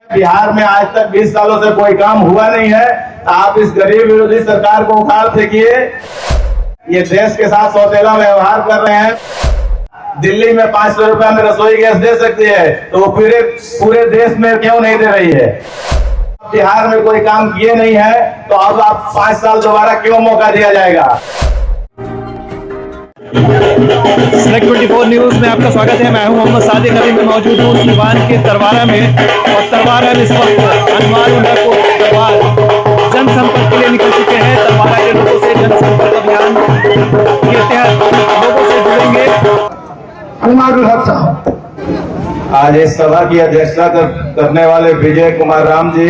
बिहार में आज तक 20 सालों से कोई काम हुआ नहीं है। आप इस गरीब विरोधी सरकार को उखाड़ फेंकिए। ये देश के साथ सौतेला व्यवहार कर रहे हैं। दिल्ली में 500 रुपया में रसोई गैस दे सकती है, तो वो पूरे देश में क्यों नहीं दे रही है? बिहार में कोई काम किए नहीं है, तो अब आप 5 साल दोबारा क्यों मौका दिया जाएगा? सेलेक्ट 24 न्यूज में आपका स्वागत है। मैं हूं मोहम्मद सादिक। अभी मैं मौजूद हूं सिवान के तरवारा में, और तरवारा में इस वक्त अनवार उल्ला को तरवार जनसंपर्क के लिए निकल चुके हैं। तरवारा के लोगों से जनसंपर्क अभियान के तहत लोगों से जुड़ेंगे। आज इस सभा की अध्यक्षता करने वाले विजय कुमार राम जी,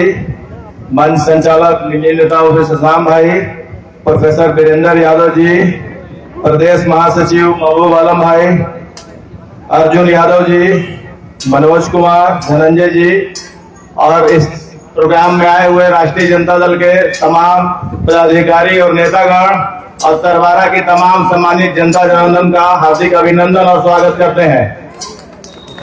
मंच संचालक नेता शशाम भाई, प्रोफेसर वीरेंद्र यादव जी, प्रदेश महासचिव महबूब आलम भाई, अर्जुन यादव जी, मनोज कुमार, धनंजय जी, और इस प्रोग्राम में आए हुए राष्ट्रीय जनता दल के तमाम पदाधिकारी और नेतागण और तरवारा की तमाम सम्मानित जनता जनार्दन का हार्दिक अभिनंदन और स्वागत करते हैं।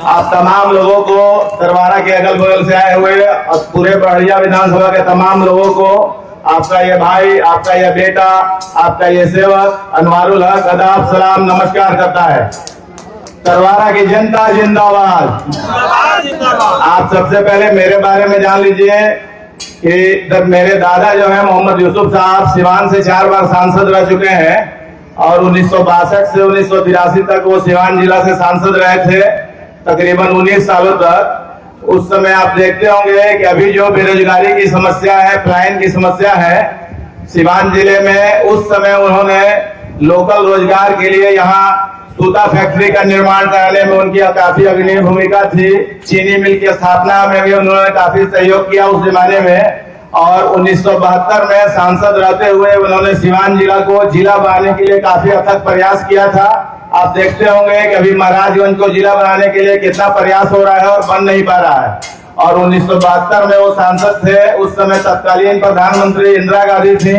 आप तमाम लोगों को, तरवारा के अगल बगल से आए हुए और पूरे बड़िया विधानसभा के तमाम लोगों को, आपका ये भाई, आपका ये बेटा, आपका ये सेवक अनवारुल हक आदाब सलाम नमस्कार करता है। तरवारा की जनता जिंदाबाद। आप सबसे पहले मेरे बारे में जान लीजिए कि मेरे दादा जो है मोहम्मद यूसुफ साहब, सिवान से 4 बार सांसद रह चुके हैं, और 1962 से 1983 तक वो सिवान जिला से सांसद रहे थे, तकरीबन 19 सालों तक। उस समय आप देखते होंगे कि अभी जो बेरोजगारी की समस्या है, पलायन की समस्या है सिवान जिले में, उस समय उन्होंने लोकल रोजगार के लिए यहाँ सूता फैक्ट्री का निर्माण कराने में उनकी काफी अग्रणी भूमिका थी। चीनी मिल की स्थापना में भी उन्होंने काफी सहयोग किया उस जमाने में, और 1972 में सांसद रहते हुए उन्होंने सिवान जिला को जिला बनाने के लिए काफी अथक प्रयास किया था। आप देखते होंगे कि अभी महाराजगंज को जिला बनाने के लिए कितना प्रयास हो रहा है और बन नहीं पा रहा है। और 1972 में वो सांसद थे। उस समय तत्कालीन प्रधानमंत्री इंदिरा गांधी थी,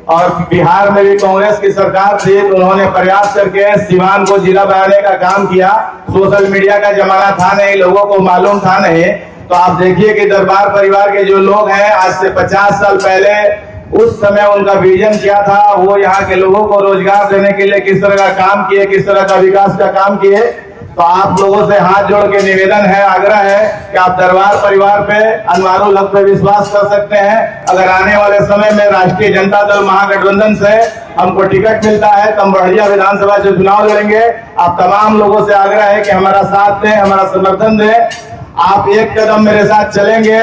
और बिहार में भी कांग्रेस की सरकार थी, तो उन्होंने प्रयास करके सिवान को जिला बनाने का काम किया। सोशल मीडिया का जमाना था नहीं, लोगों को मालूम था नहीं। तो आप देखिए कि दरबार परिवार के जो लोग हैं, आज से 50 साल पहले उस समय उनका विजन क्या था, वो यहाँ के लोगों को रोजगार देने के लिए किस तरह का काम किए, किस तरह का विकास का काम किए। तो आप लोगों से हाथ जोड़ के निवेदन है, आग्रह है कि आप दरबार परिवार पे, अनवारुल हक पे विश्वास कर सकते हैं। अगर आने वाले समय में राष्ट्रीय जनता दल महागठबंधन से हमको टिकट मिलता है तो हम बढ़िया विधानसभा से चुनाव लड़ेंगे। आप तमाम लोगों से आग्रह है कि हमारा साथ दें, हमारा समर्थन दें। आप एक कदम मेरे साथ चलेंगे,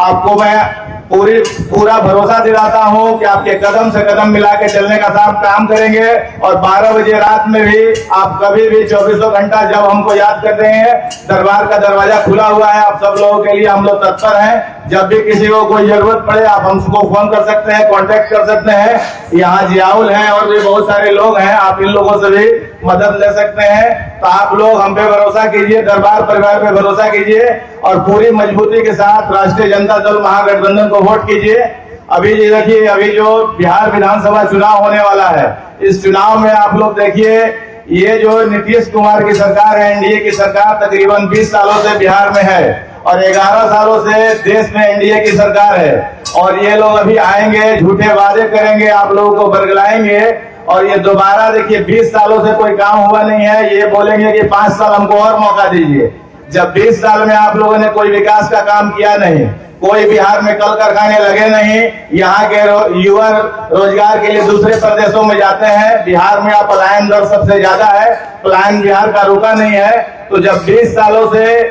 आपको मैं पूरा भरोसा दिलाता हूं कि आपके कदम से कदम मिला के चलने का काम करेंगे। और 12 बजे रात में भी आप कभी भी 24 घंटा जब हमको याद करते हैं, दरबार का दरवाजा खुला हुआ है आप सब लोगों के लिए। हम लोग तत्पर हैं। जब भी किसी को कोई जरूरत पड़े आप हमको फोन कर सकते हैं, कांटेक्ट कर सकते हैं। यहाँ जियाउल हैं और भी बहुत सारे लोग हैं, आप इन लोगों से भी मदद ले सकते हैं। तो आप लोग हम पे भरोसा कीजिए, दरबार परिवार पे भरोसा कीजिए, और पूरी मजबूती के साथ राष्ट्रीय जनता दल महागठबंधन को वोट कीजिए। अभी देखिए, अभी जो बिहार विधानसभा चुनाव होने वाला है, इस चुनाव में आप लोग देखिए, ये जो नीतीश कुमार की सरकार है, एनडीए की सरकार, तकरीबन 20 सालों से बिहार में है, और 11 सालों से देश में एनडीए की सरकार है। और ये लोग अभी आएंगे, झूठे वादे करेंगे, आप लोगों को बरगलाएंगे, और ये दोबारा देखिए 20 सालों से कोई काम हुआ नहीं है, ये बोलेंगे कि 5 साल हमको और मौका दीजिए। जब 20 साल में आप लोगों ने कोई विकास का काम किया नहीं, कोई बिहार में कल कारखाने लगे नहीं, यहाँ के युवा रोजगार के लिए दूसरे प्रदेशों में जाते हैं। बिहार में आप पलायन दर सबसे ज्यादा है, पलायन बिहार का रुका नहीं है। तो जब 20 सालों से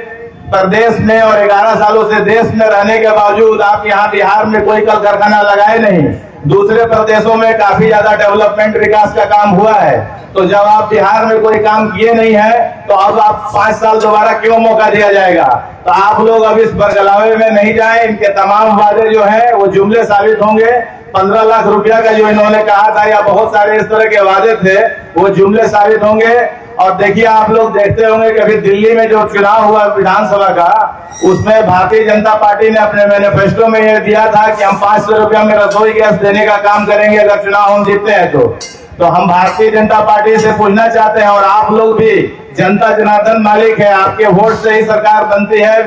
प्रदेश में और 11 सालों से देश में रहने के बावजूद आप यहाँ बिहार में कोई कल कारखाना लगाए नहीं, दूसरे प्रदेशों में काफी ज्यादा डेवलपमेंट विकास का काम हुआ है, तो जब आप बिहार में कोई काम किए नहीं है, तो अब आप 5 साल दोबारा क्यों मौका दिया जाएगा? तो आप लोग अब इस बरगलावे में नहीं जाएं। इनके तमाम वादे जो है वो जुमले साबित होंगे। 15 लाख रुपया का जो इन्होंने कहा था, या बहुत सारे इस तरह के वादे थे, वो जुमले साबित होंगे। और देखिए, आप लोग देखते होंगे कि अभी दिल्ली में जो चुनाव हुआ विधानसभा का, उसमें भारतीय जनता पार्टी ने अपने मैनिफेस्टो में ये दिया था कि हम 500 रुपया में रसोई गैस देने का काम करेंगे अगर चुनाव हम जीतते हैं तो हम भारतीय जनता पार्टी से पूछना चाहते हैं, और आप लोग भी, जनता जनार्दन मालिक है, आपके वोट से ही सरकार बनती है।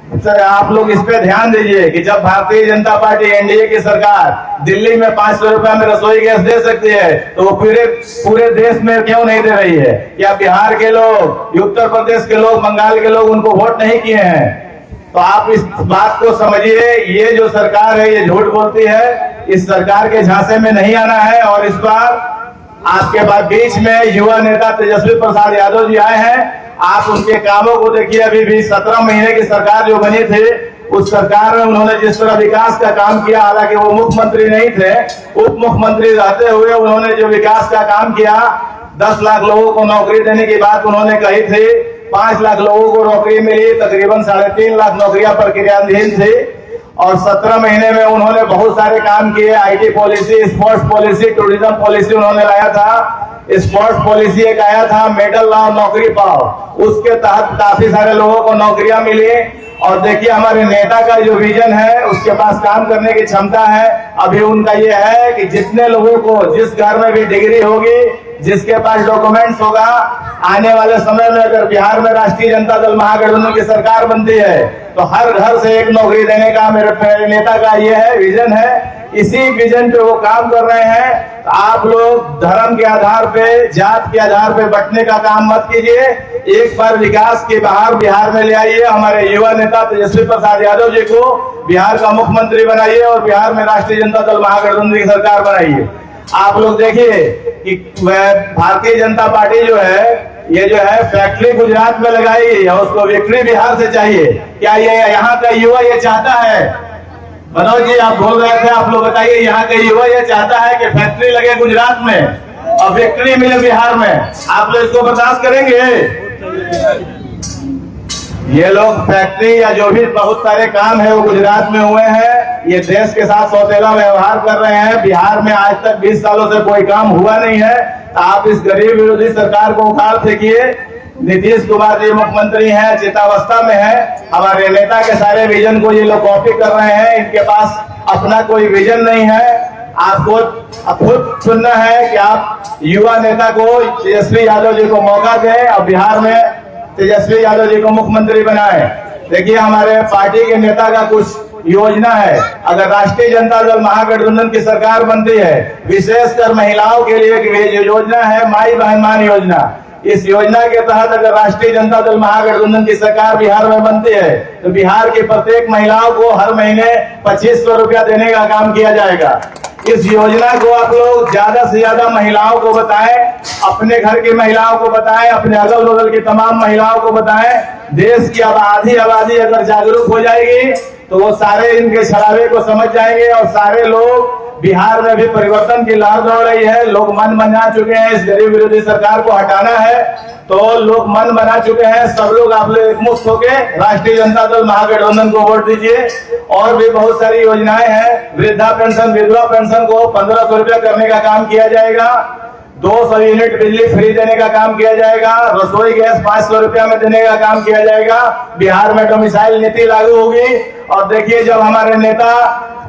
सर आप लोग इस पे ध्यान दीजिए कि जब भारतीय जनता पार्टी एनडीए की सरकार दिल्ली में 500 रुपए में रसोई गैस दे सकती है तो वो पूरे देश में क्यों नहीं दे रही है? क्या बिहार के लोग, उत्तर प्रदेश के लोग, बंगाल के लोग उनको वोट नहीं किए हैं? तो आप इस बात को समझिए, ये जो सरकार है ये झूठ बोलती है, इस सरकार के झांसे में नहीं आना है। और इस बार आपके बाद बीच में युवा नेता तेजस्वी प्रसाद यादव जी आए हैं, आप उनके कामों को देखिए। अभी भी 17 महीने की सरकार जो बनी थी, उस सरकार में उन्होंने जिस तरह विकास का काम किया, हालांकि वो मुख्यमंत्री नहीं थे, उप मुख्यमंत्री रहते हुए उन्होंने जो विकास का काम किया, 10 लाख लोगों को नौकरी देने की बात उन्होंने कही थी, 5 लाख लोगों को नौकरी मिली, तकरीबन 3.5 लाख नौकरियां प्रक्रियाधीन थी। और 17 महीने में उन्होंने बहुत सारे काम किए। IT policy, sports policy, tourism policy उन्होंने लाया था। स्पोर्ट्स पॉलिसी एक आया था, मेडल लाओ नौकरी पाओ, उसके तहत काफी सारे लोगों को नौकरियां मिली। और देखिए हमारे नेता का जो विजन है, उसके पास काम करने की क्षमता है। अभी उनका ये है कि जितने लोगों को, जिस घर में भी डिग्री होगी, जिसके पास डॉक्यूमेंट्स होगा, आने वाले समय में अगर बिहार में राष्ट्रीय जनता दल महागठबंधन की सरकार बनती है तो हर घर से एक नौकरी देने का मेरे नेता का ये है, विजन है। इसी विजन पे वो काम कर रहे हैं। तो आप लोग धर्म के आधार पे, जात के आधार पे बंटने का काम मत कीजिए। एक बार विकास की बहार बिहार में ले आइए। हमारे युवा नेता तेजस्वी प्रसाद यादव जी को बिहार का मुख्यमंत्री बनाइए और बिहार में राष्ट्रीय जनता दल महागठबंधन की सरकार बनाइए। आप लोग देखिए कि भारतीय जनता पार्टी जो है, ये जो है फैक्ट्री गुजरात में लगाई है, उसको विक्ट्री बिहार से चाहिए। क्या ये यहाँ का युवा ये चाहता है? मनोज जी आप बोल रहे थे, आप लोग बताइए, यहाँ का युवा ये चाहता है कि फैक्ट्री लगे गुजरात में और विक्ट्री मिले बिहार में? आप लोग इसको बर्दाश्त करेंगे? ये लोग फैक्ट्री या जो भी बहुत सारे काम है वो गुजरात में हुए हैं। ये देश के साथ सौतेला व्यवहार कर रहे हैं। बिहार में आज तक 20 सालों से कोई काम हुआ नहीं है। तो आप इस गरीब विरोधी सरकार को उखाड़ फेंकिए। नीतीश कुमार जी मुख्यमंत्री हैं, चितावस्था में है। हमारे नेता के सारे विजन को ये लोग कॉपी कर रहे हैं। इनके पास अपना कोई विजन नहीं है। आपको खुद सुनना है कि आप युवा नेता को, तेजस्वी यादव जी को मौका दें और बिहार में तेजस्वी यादव जी को मुख्यमंत्री बनाए। देखिए हमारे पार्टी के नेता का कुछ योजना है। अगर राष्ट्रीय जनता दल महागठबंधन की सरकार बनती है, विशेषकर महिलाओं के लिए एक योजना है, माई बहन मान योजना। इस योजना के तहत अगर राष्ट्रीय जनता दल महागठबंधन की सरकार बिहार में बनती है तो बिहार की प्रत्येक महिलाओं को हर महीने 2500 रुपया देने का काम किया जाएगा। इस योजना को आप लोग ज्यादा से ज्यादा महिलाओं को बताएं, अपने घर की महिलाओं को बताएं, अपने अगल बगल की तमाम महिलाओं को बताएं। देश की आधी आबादी अगर जागरूक हो जाएगी तो वो सारे इनके छलावे को समझ जाएंगे और सारे लोग, बिहार में भी परिवर्तन की लहर दौड़ रही है। लोग मन बना चुके हैं, इस गरीब विरोधी सरकार को हटाना है तो लोग मन बना चुके हैं। सब लोग आप लोग एकमुश्त होके राष्ट्रीय जनता दल महागठबंधन को वोट दीजिए। और भी बहुत सारी योजनाएं हैं। वृद्धा पेंशन, विधवा पेंशन को 1500 रुपया करने का काम किया जाएगा। 200 यूनिट बिजली फ्री देने का काम किया जाएगा। रसोई गैस 500 रुपया में देने का काम किया जाएगा। बिहार में डोमिसाइल नीति लागू होगी। और देखिए जब हमारे नेता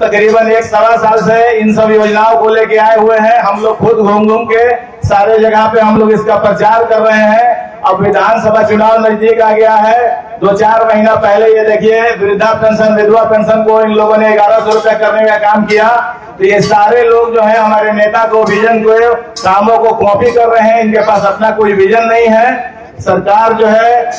तकरीबन 1-1.25 साल से इन सब योजनाओं को लेके आए हुए हैं, हम लोग खुद घूम घूम के सारे जगह पे हम लोग इसका प्रचार कर रहे हैं। अब विधानसभा चुनाव नजदीक आ गया है। 2-4 महीना पहले ये देखिए वृद्धा पेंशन, विधवा पेंशन को इन लोगों ने 1100 रुपया करने का काम किया। तो ये सारे लोग जो है हमारे नेता को, विजन को, कामों को कॉपी कर रहे हैं। इनके पास अपना कोई विजन नहीं है। सरकार जो है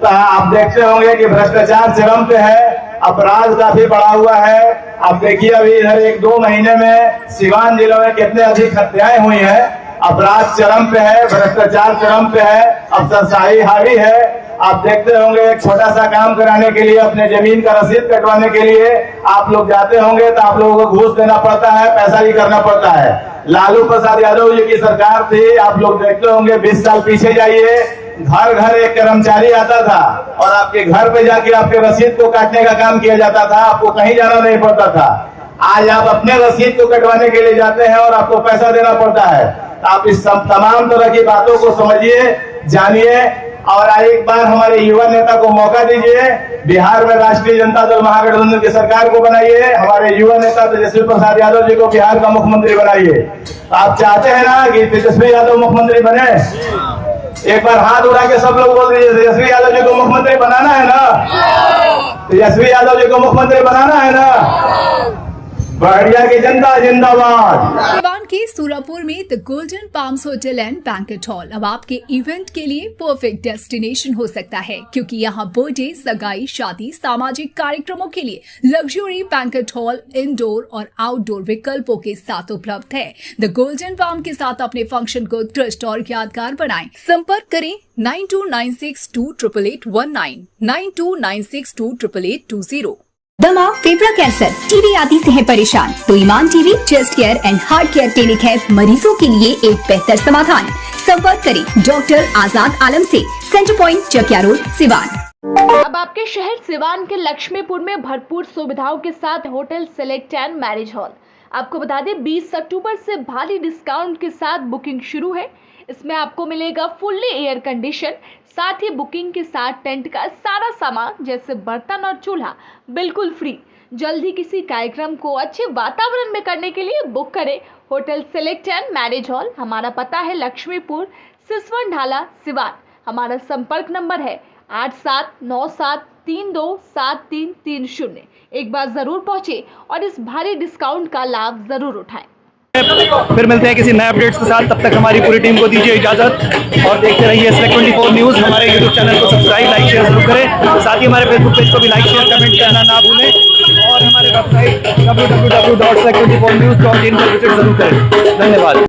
आप देखते होंगे कि भ्रष्टाचार चरम पे है, अपराध काफी बढ़ा हुआ है। आप देखिए अभी इधर 1-2 महीने में सिवान जिलों में कितने अधिक हत्याएं हुई हैं। अपराध चरम पे है, भ्रष्टाचार चरम पे है, अफसरशाही हावी है। आप देखते होंगे एक छोटा सा काम कराने के लिए, अपने जमीन का रसीद कटवाने के लिए आप लोग जाते होंगे तो आप लोगों को घूस देना पड़ता है, पैसा भी करना पड़ता है। लालू प्रसाद यादव जी की सरकार थी, आप लोग देखते होंगे 20 साल पीछे जाइए, घर घर एक कर्मचारी आता था और आपके घर पे जाके आपके रसीद को काटने का काम किया जाता था। आपको कहीं जाना नहीं पड़ता था। आज आप अपने रसीद को कटवाने के लिए जाते हैं और आपको पैसा देना पड़ता है। आप इस तमाम तरह की बातों को समझिए, जानिए और एक बार हमारे युवा नेता को मौका दीजिए। बिहार में राष्ट्रीय जनता दल महागठबंधन की सरकार को बनाइए। हमारे युवा नेता तेजस्वी प्रसाद यादव जी को बिहार का मुख्यमंत्री बनाइए। आप चाहते हैं ना कि तेजस्वी यादव मुख्यमंत्री बने? एक बार हाथ उठा के सब लोग बोल दीजिए तेजस्वी यादव जी को मुख्यमंत्री बनाना है ना, तेजस्वी यादव जी को मुख्यमंत्री बनाना है ना। बढ़िया की जनता जिंदाबाद। सिवान के सूरापुर में the golden palms hotel and banquet hall अब आपके इवेंट के लिए परफेक्ट डेस्टिनेशन हो सकता है, क्योंकि यहाँ बर्थडे, सगाई, शादी, सामाजिक कार्यक्रमों के लिए लग्जरी बैंकेट हॉल इंडोर और आउटडोर विकल्पों के साथ उपलब्ध है। द गोल्डन पाम के साथ अपने फंक्शन को उत्कृष्ट और यादगार बनाएं। संपर्क करें 9296288819, 9296288820। दमा, फेफड़ा कैंसर, टीबी आदि से है परेशान तो Iman TB chest care and heart care clinic है मरीजों के लिए एक बेहतर समाधान। संपर्क करें डॉक्टर आजाद आलम से, centre point, Chakia road, Siwan. अब आपके शहर सिवान के लक्ष्मीपुर में भरपूर सुविधाओं के साथ hotel select and marriage hall. आपको बता दें 20 अक्टूबर से भारी डिस्काउंट के साथ बुकिंग शुरू है। इसमें आपको मिलेगा फुल्ली एयर कंडीशन, साथ ही बुकिंग के साथ टेंट का सारा सामान जैसे बर्तन और चूल्हा बिल्कुल फ्री। जल्द ही किसी कार्यक्रम को अच्छे वातावरण में करने के लिए बुक करें hotel select and marriage hall. हमारा पता है लक्ष्मीपुर, सिसवन ढाला, सिवान। हमारा संपर्क नंबर है 8797327330। एक बार जरूर पहुंचे और इस भारी डिस्काउंट का लाभ जरूर उठाएं। फिर मिलते हैं किसी नए अपडेट्स के साथ, तब तक हमारी पूरी टीम को दीजिए इजाजत और देखते रहिए Select 24 न्यूज़। हमारे यूट्यूब चैनल को सब्सक्राइब, लाइक, शेयर जरूर करें। साथ ही हमारे फेसबुक पेज को भी लाइक, शेयर, कमेंट करना ना भूलें और हमारे वेबसाइट www.select24news.in पर विजिट जरूर करें। धन्यवाद।